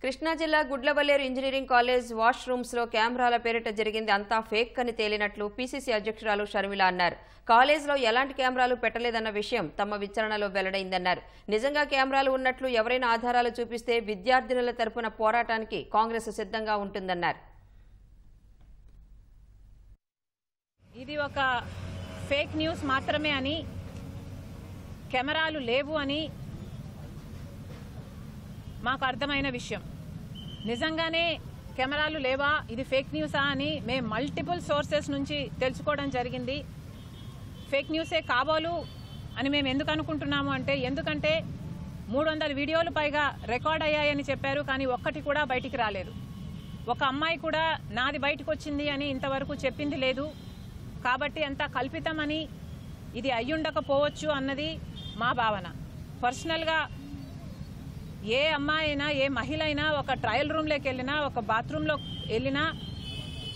కృష్ణా జిల్లా Gudlavalleru engineering college wash rooms లో కెమెరాల పేరిట జరిగింది అంతా ఫేక్ అని తేలినట్లు పీసీసీ అధ్యక్షురాలు షర్మిల అన్నారు. కాలేజ్లో ఎలాంటి కెమెరాలు పెట్టలేదన్న విషయం తమ విచారణలో వెల్లడైందన్నారు. నిజంగా కెమెరాలు ఉన్నట్లు ఎవరైనా ఆధారాలు చూపిస్తే విద్యార్థినుల తరపున పోరాటానికి కాంగ్రెస్ సిద్ధంగా ఉంటుందన్నారు. ఇది ఒక ఫేక్ న్యూస్ మాత్రమే అని, కెమెరాలు లేవు అని మాకు అర్థమైన విషయం. నిజంగానే కెమెరాలు లేవా, ఇది ఫేక్ న్యూసా అని మేము మల్టిపుల్ సోర్సెస్ నుంచి తెలుసుకోవడం జరిగింది. ఫేక్ న్యూసే కావాలు అని మేము ఎందుకు అనుకుంటున్నాము అంటే, ఎందుకంటే 300 వీడియోలు పైగా రికార్డ్ అయ్యాయని చెప్పారు, కానీ ఒక్కటి కూడా బయటికి రాలేదు. ఒక అమ్మాయి కూడా నాది బయటకు వచ్చింది అని ఇంతవరకు చెప్పింది లేదు. కాబట్టి అంతా కల్పితమని, ఇది అయ్యుండకపోవచ్చు అన్నది మా భావన. పర్సనల్గా ఏ అమ్మాయి అయినా, ఏ మహిళ అయినా ఒక ట్రయల్ రూమ్లోకి వెళ్ళినా, ఒక బాత్రూంలో వెళ్ళినా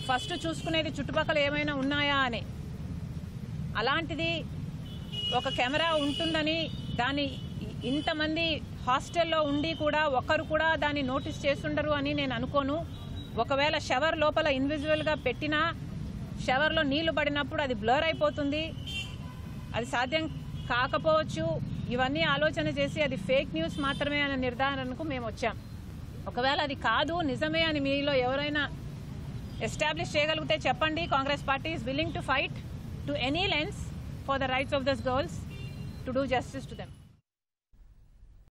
ఫస్ట్ చూసుకునేది చుట్టుపక్కల ఏమైనా ఉన్నాయా అని. అలాంటిది ఒక కెమెరా ఉంటుందని, దాన్ని ఇంతమంది హాస్టల్లో ఉండి కూడా ఒక్కరు కూడా దాన్ని నోటీస్ చేస్తుండరు అని నేను అనుకోను. ఒకవేళ షవర్ లోపల ఇన్విజిబుల్గా పెట్టినా షవర్లో నీళ్లు పడినప్పుడు అది బ్లర్ అయిపోతుంది, అది సాధ్యం కాకపోవచ్చు. ఇవన్నీ ఆలోచన చేసి అది ఫేక్ న్యూస్ మాత్రమే అనే నిర్ధారణకు మేము వచ్చాం. ఒకవేళ అది కాదు, నిజమే అని మీలో ఎవరైనా ఎస్టాబ్లిష్ చేయగలిగితే చెప్పండి. Congress party is willing to fight to any lens for the rights of this girls to do justice to them.